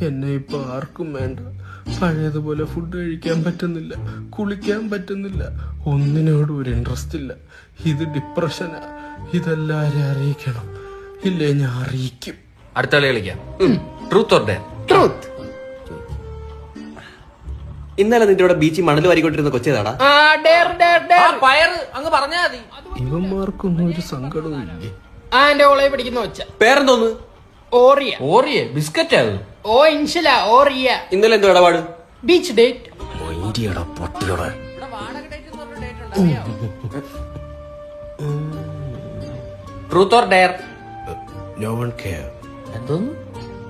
എന്നെ ഇപ്പൊ ആർക്കും വേണ്ട. പഴയതുപോലെ ഫുഡ് കഴിക്കാൻ പറ്റുന്നില്ല, കുളിക്കാൻ പറ്റുന്നില്ല, ഒന്നിനോടും ഒരു ഇൻട്രസ്റ്റ് ഇല്ല. ഇത് ഡിപ്രഷനാ. ഇതെല്ലാരും അറിയിക്കണം, ഇല്ലേ ഞാൻ അറിയിക്കും. അടുത്ത കളി കളിക്കാം. Truth or dare? ട്രൂത്ത്. ഇന്നലെ നിന്റെ ഇവിടെ ബീച്ചിൽ മണൽ വാരിക്കൊണ്ടിരുന്ന കൊച്ചേതാടാ? പയറ് അങ്ങ് പറഞ്ഞാ മതി. ഇവന്മാർക്കൊന്നും ഒരു സങ്കടവും ഇല്ലേ? എന്റെ ഓളെ പിടിക്കുന്ന ഒച്ച. പേരെന്തോന്ന്? ഓറിയ. ഓറിയെ ബിസ്ക്കറ്റ് ആകും. ഓ ഇൻഷല ഓറിയ. ഇന്നലെ എന്തോ ഇടപാട്? Beach date. പൊട്ടിയോടെ truth or dare? No one care. എന്തോന്ന്?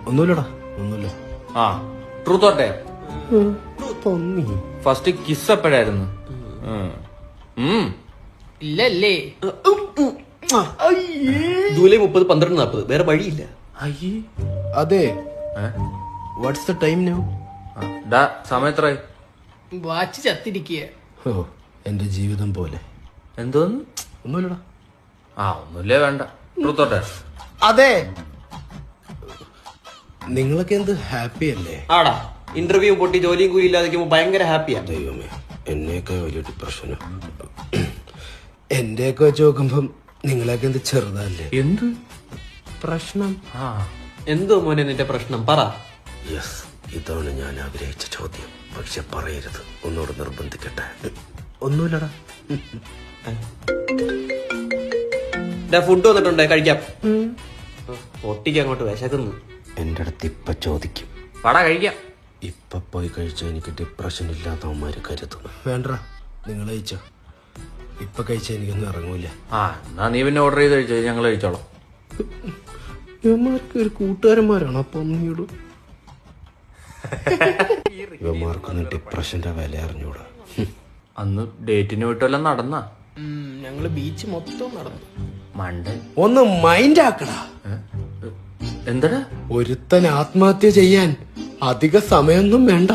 ഒന്നുമില്ലടാ, ഒന്നുമില്ല. ആ truth or dare? Ponni. First kiss എപ്പോഴായിരുന്നു? ഇല്ലല്ലേ? ജൂലൈ 30, 12, 40. വേറെ വഴിയില്ല. അയ്യേ അതെ. What's the time now? സമയത്രായി? വാച്ച് ചത്തിരിക്കുക. ഓ, എന്റെ ജീവിതം പോലെ. എന്തോന്ന്? ഒന്നുമില്ലടാ. ഒന്നുമില്ലേ വേണ്ട. Truth or dare? അതെ. നിങ്ങളൊക്കെ എന്ത് ഹാപ്പി അല്ലേ? ആടാ, ഇന്റർവ്യൂ പൊട്ടി ജോലിയും കൂലി ഇല്ലാതിരിക്കുമ്പോ ഭയങ്കര ഹാപ്പിയാ. ദൈവമേ, എന്നെയൊക്കെ വലിയ ഡിപ്രഷനും. എന്റെയൊക്കെ വെച്ച് നോക്കുമ്പം നിങ്ങളൊക്കെ എന്ത് ചെറുതല്ലേ. എന്ത് പ്രശ്നം? എന്തോ മോനെ നിന്റെ പ്രശ്നം പറ. യെസ്, ഇതാണ് ഞാൻ ആഗ്രഹിച്ച ചോദ്യം. പക്ഷെ പറയരുത്, ഒന്നോട് നിർബന്ധിക്കട്ടെ. ഒന്നുമില്ലടാ. ഫുഡ് വന്നിട്ടുണ്ടേ, കഴിക്കാം. പൊട്ടിക്ക് അങ്ങോട്ട് വിശക്കുന്നു. എന്റെ അടുത്ത് ഇപ്പൊ ചോദിക്കും. പടാ കഴിക്കാം. ഇപ്പൊ പോയി കഴിച്ചാൽ എനിക്ക് ഡിപ്രഷൻ ഇല്ലാത്തവന്മാര് കരുതുന്നു. വേണ്ട, നിങ്ങൾ കഴിച്ചോ. ഇപ്പൊ കഴിച്ചാൽ എനിക്കൊന്നും ഇറങ്ങൂല. എന്നാ നീ പിന്നെ ഓർഡർ ചെയ്ത് കഴിച്ചോ, ഞങ്ങൾ കഴിച്ചോളാം. ഇവന്മാർക്ക് ഒരു കൂട്ടുകാരന്മാരാണ്. അപ്പൊ അമ്മയോട് ഇവന്മാർക്കൊന്നും ഡിപ്രഷന്റെ വില അറിഞ്ഞൂടാ. അന്ന് ഡേറ്റിന് വിട്ടെല്ലാം നടന്ന ഞങ്ങള് ബീച്ച് മൊത്തം നടന്നു. മണ്ട ഒന്ന് മൈൻഡ് ആക്കടാ. എന്തടാ? ഒരുത്തൻ ആത്മഹത്യ ചെയ്യാൻ അധിക സമയമൊന്നും വേണ്ട,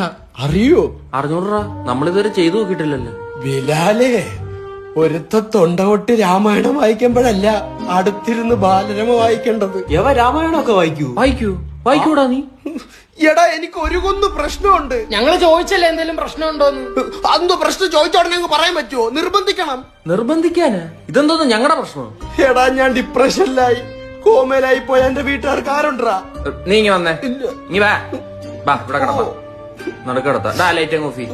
അറിയോ? അറിഞ്ഞൂടാ, നമ്മളിതുവരെ ചെയ്തു നോക്കിയിട്ടില്ലല്ലോ. ബിലാലേ, ഒരുത്ത തൊണ്ടകൊട്ടി രാമായണം വായിക്കുമ്പോഴല്ല അടുത്തിരുന്ന് ബാലരമ വായിക്കേണ്ടത്. രാമായണമൊക്കെ വായിക്കൂടാ നീ? എടാ, എനിക്ക് ഒരു കുന്ന് പ്രശ്നമുണ്ട്. ഞങ്ങള് ചോദിച്ചല്ലേ എന്തെങ്കിലും പ്രശ്നമുണ്ടോന്ന്. അന്ന് പ്രശ്നം ചോദിച്ചോടെ ഞങ്ങൾക്ക് പറയാൻ പറ്റുമോ? നിർബന്ധിക്കണം. നിർബന്ധിക്കാന്? ഇതെന്തോന്ന് ഞങ്ങളുടെ പ്രശ്നം? എടാ, ഞാൻ ഡിപ്രഷനിലായി, കോമയിലായി പോയ എന്റെ വീട്ടുകാർക്ക് ആരുണ്ടാ? നീ ഇങ്ങ വന്നേ. നീ വാ ഇവിടെ കിടന്ന നടക്കിടത്ത ലൈറ്റ് ഓഫ്.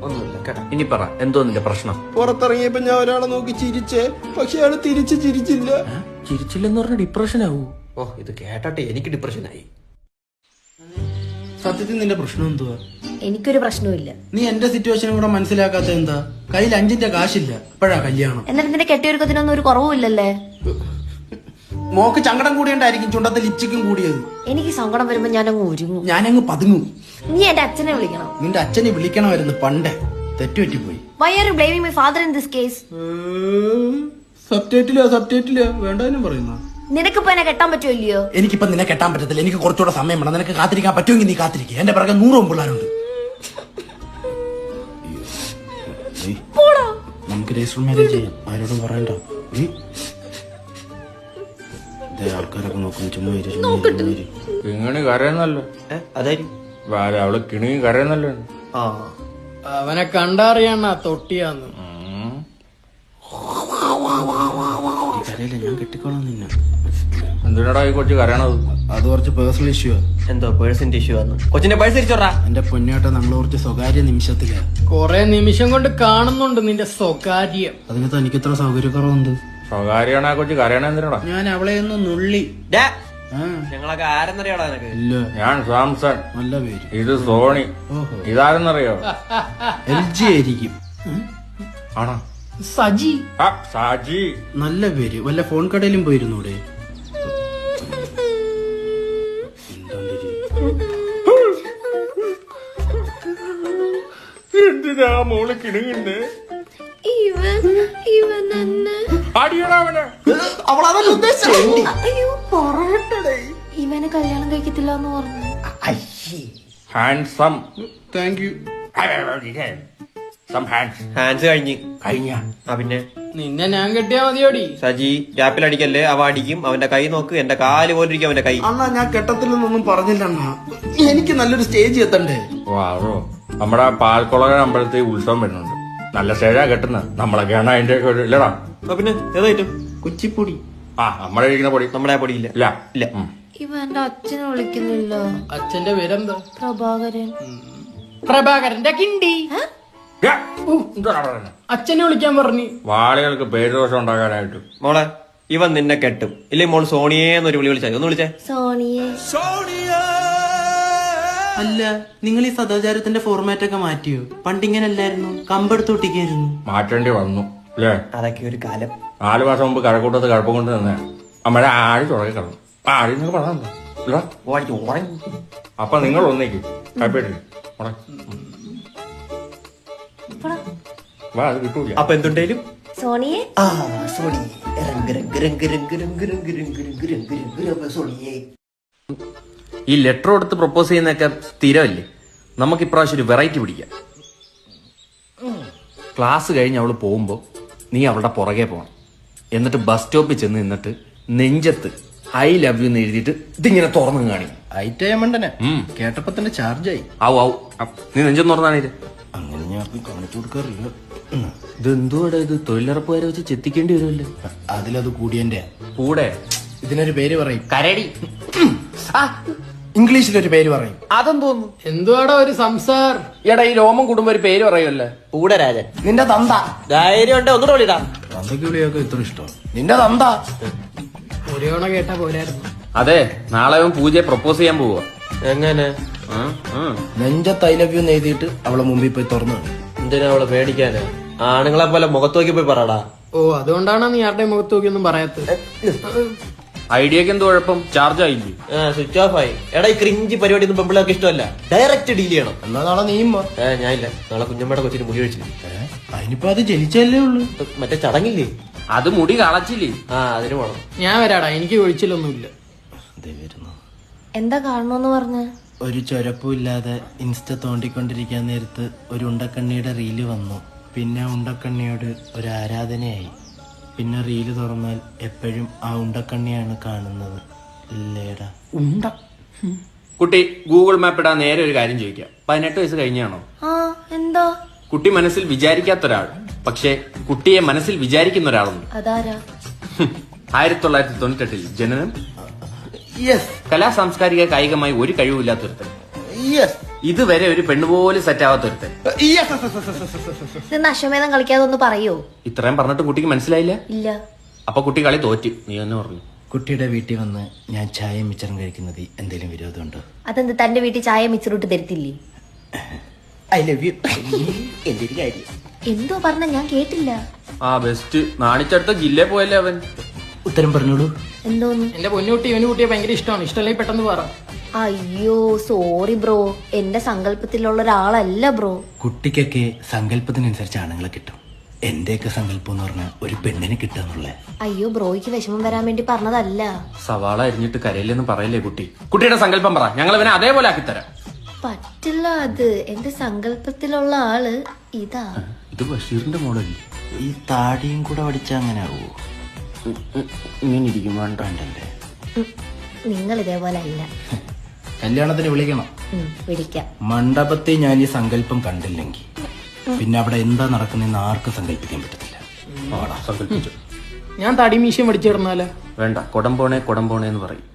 ഒന്നുമില്ല കേട്ടോ. ഇനി പറ, എന്തോ നിന്റെ പ്രശ്നം? പുറത്തിറങ്ങിയപ്പോ ഞാൻ ഒരാളെ നോക്കി ചിരിച്ചേ, പക്ഷെ അയാള് തിരിച്ച് ചിരിച്ചില്ല. ചിരിച്ചില്ലെന്ന് പറഞ്ഞ ഡിപ്രഷൻ ആവൂ? ഓ, ഇത് കേട്ടട്ടെ എനിക്ക് ഡിപ്രഷനായി. സത്യത്തിൽ നിന്റെ പ്രശ്നം എന്തുവാ? എനിക്കൊരു പ്രശ്നമില്ല. നീ എന്റെ സിറ്റുവേഷനും കൂടെ മനസ്സിലാക്കാത്ത എന്താ? കയ്യിൽ 5 കാശില്ല, ഇപ്പഴാ കല്യാണം. എന്നിട്ട് നിന്റെ കെട്ടിയൊരുക്കത്തിനൊന്നും ഒരു കുറവുമില്ലല്ലേ? മോക്ക് ചങ്കടം കൂടിയുണ്ടായിരിക്കും ചുണ്ടത്തെ ലിപ്സ്റ്റിക്കും കൂടിയത്. എനിക്ക് സങ്കടം വരുമ്പോ ഞാനങ്ങ് ഒരുങ്ങും. ഞാനങ്ങ് പതുങ്ങും. നീ എന്റെ അച്ഛനെ വിളിക്കണം. നിന്റെ അച്ഛനെ വിളിക്കണമായിരുന്നു, പണ്ടേ തെറ്റുപറ്റിപ്പോയി. Why are you blaming my father in this case? സബ്ടൈറ്റിലാ വേണ്ടാനും പറയുന്ന. നിനക്കിപ്പോ എന്നെ കെട്ടാൻ പറ്റുമല്ലയോ? എനിക്കിപ്പോ നിന്നെ കെട്ടാൻ പറ്റത്തില്ല. എനിക്ക് കുറച്ചുകൂടെ സമയം വേണം. നിനക്ക് കാത്തിരിക്കാൻ പറ്റുമെങ്കിൽ നീ കാത്തിരിക്കുക. എന്റെ പിറകെ 100 പിള്ളേരുണ്ട്. നമുക്ക് രജിസ്റ്റർ മാരേജ് ചെയ്യാം, ആരോടും പറയണ്ട. ആൾക്കാരൊക്കെ നോക്കും. ചുമ്മാ കിണി കരയുന്നല്ലോ. അതായിരിക്കും അവള് കിണി കരയുന്നല്ലോ. അവനെ കണ്ടറിയണ തൊട്ടിയാന്ന്. കരയില്ല, ഞാൻ കെട്ടിക്കോളാം നിന്നെ. എന്തിനാടാ ഈ കൊച്ചു കരയണത്? അത് കുറച്ച് പേഴ്സണൽ ഇഷ്യൂ. എന്തോ പേഴ്സിന്റെ ഇഷ്യൂ ആണ്. കൊച്ചിന്റെ പേഴ്സ് തിരിച്ചോടാ. എന്റെ പൊന്നേട്ട, നമ്മൾ കുറച്ച് സ്വകാര്യ നിമിഷത്തില. കൊറേ നിമിഷം കൊണ്ട് കാണുന്നുണ്ട് നിന്റെ സ്വകാര്യം. അതിനകത്ത് എനിക്ക് ഇത്ര സൗകര്യക്കുറവുണ്ട്. സ്വകാര്യാണ് ആ കൊച്ചു കരയണ എന്തിനാടാ? ഞാൻ അവളെ ഒന്ന് നുള്ളി. ഞങ്ങളൊക്കെ ആരെന്നറിയാടാ നിനക്ക്? ഇല്ല, ഞാൻ സാംസൺ. നല്ല പേര്. ഇത് സോണി. ഇതാരെന്നറിയോ? LG ആയിരിക്കും. ആണോ? സജി. സാജി. നല്ല പേര്. വല്ല ഫോൺ കടയിലും പോയിരുന്നൂടെ? എന്തിനാ മോള് കിണുങ്ങുന്നേ? ഇവനെ കല്യാണം കഴിക്കത്തില്ല എന്ന് പറഞ്ഞു. Handsome. Thank you. Some hands. Hands കഴിഞ്ഞ് കഴിഞ്ഞ ആ പിന്നെ നിന്നെ ഞാൻ കെട്ടിയാ മതിയോടി. സജി ഗ്യാപ്പിൽ അടിക്കല്ലേ, അവ അടിക്കും. അവന്റെ കൈ നോക്ക്, എന്റെ കാല് പോലെ ഇരിക്കും അവന്റെ കൈ. അണ്ണാ ഞാൻ കെട്ടത്തില്ലെന്നൊന്നും പറഞ്ഞില്ല അണ്ണാ. എനിക്ക് നല്ലൊരു സ്റ്റേജ് എത്തണ്ടേ? വാറോ നമ്മുടെ പാൽക്കുളകര അമ്പലത്തിൽ ഉത്സവം വരുന്നുണ്ട്. നല്ല സ്റ്റേജാ കെട്ടുന്നത്. നമ്മളൊക്കെയാണ് അതിന്റെ ഒക്കെ ഒരു ഇല്ലടാ. ആ പിന്നെ ഏതായിട്ടും കുച്ചിപ്പൊടി. ആ നമ്മളെ ഇരിക്കുന്ന പൊടി നമ്മുടെ ആ പൊടിയില്ല. ഇല്ല ഇല്ല. ഇവ എന്റെ അച്ഛനെ വിളിക്കുന്നില്ല. അച്ഛന്റെ പേരെന്താ? പ്രഭാകരൻ. പ്രഭാകരന്റെ കിണ്ടി. അച്ഛനെ വിളിക്കാൻ പറഞ്ഞു. വാളികൾക്ക് പേരുദോഷം ഉണ്ടാക്കാനായിട്ട്. മോളെ ഇവൻ നിന്നെ കെട്ടും. ഇല്ലേ മോൾ സോണിയേന്നൊരു വിളി വിളിച്ചാൽ ഒന്ന് വിളിച്ചേ. സോണിയെ. അല്ല, നിങ്ങൾ ഈ സദാചാരത്തിന്റെ ഫോർമാറ്റ് ഒക്കെ മാറ്റിയോ? പണ്ടിങ്ങനെ അല്ലായിരുന്നു, കമ്പെടുത്ത് ഒട്ടിക്കായിരുന്നു. മാറ്റേണ്ടി വന്നു അല്ലേ? അതൊക്കെ ഒരു കാലം. 4 മാസം മുമ്പ് കഴക്കൂട്ടത്ത് കഴപ്പം കൊണ്ട് തന്നെ അമ്മയുടെ ആഴി തുടങ്ങി കിടന്നു. ആഴി എന്നൊക്കെ പറഞ്ഞാ അപ്പൊ നിങ്ങൾ ഒന്നേക്ക് കൈപ്പേട്ടി വാ, അത് കിട്ടൂല. അപ്പൊ എന്തുണ്ടേലും സോണിയെ. ആ സോണി സോണിയേ. ഈ ലെറ്റർ കൊടുത്ത് പ്രപ്പോസ് ചെയ്യുന്നതൊക്കെ സ്ഥിരമല്ലേ? നമുക്ക് ഇപ്രാവശ്യം ഒരു വെറൈറ്റി പിടിക്കാം. ക്ലാസ് കഴിഞ്ഞ് അവള് പോകുമ്പോ നീ അവളുടെ പുറകെ പോകണം. എന്നിട്ട് ബസ് സ്റ്റോപ്പിൽ ചെന്ന് നിന്നിട്ട് നെഞ്ചത്ത് ഐ ലവ് യു എന്ന് എഴുതിയിട്ട് ഇതിങ്ങനെ തുറന്നു കാണിക്കും. ഐറ്റമണ്ടനെ കേട്ടപ്പോ തന്നെ ചാർജായി. ആവു ആവു. നീ നെഞ്ചെന്ന് തുറന്നാണ് അങ്ങനെ ഞാൻ കാണിച്ചു കൊടുക്കാറില്ല. ഇതെന്തുവാടാ ഇത്? തൊഴിലുറപ്പുകാരെ വെച്ച് ചെത്തിക്കേണ്ടി വരുമല്ലോ. അതിലത് കൂടിയന്റെ കൂടെ ഇതിനൊരു പേര് പറയും. കരടി. ഇംഗ്ലീഷിലൊരു പേര് പറയും. അതെന്തോന്നു? എന്തുവാടാ ഒരു സംസാർ? എടാ ഈ രോമം കൂടുമ്പോ ഒരു പേര് പറയുമല്ലേ? പൂടരാജൻ. നിന്റെ തന്ത. ധൈര്യം ഉണ്ട്, ഒന്നുകൂടെ വിളിടാ. തന്തയ്ക്ക് വിളിയൊക്കെ ഇത്ര ഇഷ്ടം. നിന്റെ തന്ത. ഒരു തവണ കേട്ടാ പോരായിരുന്നു. അതെ, നാളെ അവൻ പൂജയെ പ്രപ്പോസ് ചെയ്യാൻ പോവാ. എങ്ങനെ? നെഞ്ചത്ത് ഐ ലവ് യു എന്ന് എഴുതിയിട്ട് അവളെ മുമ്പിൽ പോയി തുറന്നു. എന്തിനാ അവളെ പേടിക്കാന്? ആണുങ്ങളെ പോലെ മുഖത്ത് നോക്കി പോയി പറടാ. ഓ, അതുകൊണ്ടാണ് നീ ആരുടെയും മുഖത്ത് നോക്കിയൊന്നും പറയാത്തത്. ഐഡിയക്ക് എന്ത് കുഴപ്പം? ചാർജ് ആയില്ലേ? സ്വിച്ച് ഓഫ് ആയി. എടാ ഈ ക്രിഞ്ചി പരിപാടി ഒന്നും പെമ്പിളൊക്കെ ഇഷ്ടമല്ല. ഡയറക്റ്റ് ഡീൽ ചെയ്യണം. എന്നാ നാളെ നീയും വാ. ഞാനില്ല. നാളെ കുഞ്ഞമ്മയുടെ കൊച്ചിന് മുടി ഒഴിച്ചില്ല. അതിനിപ്പോ അത് ജനിച്ചല്ലേ ഉള്ളു. മറ്റേ ചടങ്ങില്ലേ? അത് മുടി കളച്ചില്ലേ? അതിന് പോണം. ഞാൻ വരാടാ, എനിക്ക് ഒഴിച്ചിലൊന്നുമില്ല. എന്താ കാണണോന്ന് പറഞ്ഞ? ഒരു ചൊരപ്പുമില്ലാതെ ഇൻസ്റ്റ തോണ്ടിക്കൊണ്ടിരിക്കാൻ നേരത്ത് ഒരു ഉണ്ടക്കണ്ണിയുടെ റീല് വന്നു. പിന്നെ ഉണ്ടക്കണ്ണിയോട് ഒരു ആരാധനയായി. പിന്നെ റീല് തുറന്നാൽ എപ്പോഴും ആ ഉണ്ടക്കണ്ണിയാണ് കാണുന്നത്. ഇല്ലേടാ. ഉണ്ട. കുട്ടി ഗൂഗിൾ മാപ്പ് ഇടാൻ നേരെ ഒരു കാര്യം ചോദിക്കാം. 18 വയസ്സ് കഴിഞ്ഞാണോ? ആ എന്താ? കുട്ടി മനസ്സിൽ വിചാരിക്കാത്ത ഒരാൾ, പക്ഷെ കുട്ടിയെ മനസ്സിൽ വിചാരിക്കുന്ന ഒരാളുണ്ട്. അതാരാ? 1998 ജനനം, കലാ സാംസ്കാരിക കായികമായി ഒരു കഴിവില്ലാത്തൊരുത്തൻ, ഇതുവരെ ഒരു പെണ്ണുപോലെ സെറ്റ് ആവാത്തൊരുത്തൻ. ഇത് അശ്വമേധം കളിക്കാതെ ഒന്ന് പറയോ? ഇത്രയും പറഞ്ഞിട്ട് കുട്ടിക്ക് മനസ്സിലായില്ല? ഇല്ല. അപ്പൊ കുട്ടി കളി തോറ്റ്. നീ തന്നെ പറഞ്ഞു. കുട്ടിയുടെ വീട്ടിൽ വന്ന് ഞാൻ ചായയും മിച്ചറും കഴിക്കുന്നതിൽ എന്തെങ്കിലും വിരോധമുണ്ടോ? അതെന്ത് തന്റെ വീട്ടിൽ ചായ മിച്ചറിട്ട് തരത്തില്ലേ? I love you. എന്റെ ഒരു കാര്യം എന്തോ പറഞ്ഞ ഞാൻ കേട്ടില്ല. ആ ബെസ്റ്റ്. നാണിച്ചടുത്ത ജില്ലയിൽ പോയല്ലേ അവൻ. ഉത്തരം പറഞ്ഞോളൂ. എന്തോന്ന്? എന്റെ പൊന്നുകുട്ടി ഇവന് കുട്ടിയെ ഭയങ്കര ഇഷ്ടമാണ്. ഇഷ്ടമല്ലേ പെട്ടെന്ന് പറ. അയ്യോ സോറി ബ്രോ, എന്റെ സങ്കല്പത്തിലുള്ള ഒരാളല്ല ബ്രോ. കുട്ടിക്കൊക്കെ സങ്കല്പത്തിനനുസരിച്ച് ആണുങ്ങളെ കിട്ടും. എന്റെയൊക്കെ സങ്കല്പം എന്ന് പറഞ്ഞാൽ ഒരു പെണ്ണിനെ കിട്ടുക. അയ്യോ ബ്രോയ്ക്ക് വിഷമം വരാൻ വേണ്ടി പറഞ്ഞതല്ല. സവാള അരിഞ്ഞിട്ട് കരയില്ലെന്ന് പറയല്ലേ കുട്ടി. കുട്ടിയുടെ സങ്കല്പം പറ, ഞങ്ങൾ ഇവനെ അതേപോലെ ആക്കിത്തരാം. പറ്റില്ല, അത് എന്റെ സങ്കല്പത്തിലുള്ള ആള് ഇതാ. ഇത് ബഷീറിന്റെ മോളല്ലേ? ഈ താടിയും കൂടെ പഠിച്ചാൽ അങ്ങനെ ആവോ? ഇങ്ങനെ ഇരിക്കും. വേണ്ടല്ലേ? നിങ്ങൾ ഇതേപോലെ അല്ല. കല്യാണത്തിന് വിളിക്കണം. വിളിക്കാം. മണ്ഡപത്തിൽ ഞാൻ ഈ സങ്കല്പം കണ്ടില്ലെങ്കിൽ പിന്നെ അവിടെ എന്താ നടക്കുന്നതെന്ന് ആർക്കും സങ്കല്പിക്കാൻ പറ്റത്തില്ല. സങ്കല്പിച്ചു. ഞാൻ തടി മീശയും പഠിച്ചിടുന്നാലോ? വേണ്ട, കൊടംപോണേ കൊടംപോണേ എന്ന് പറയും.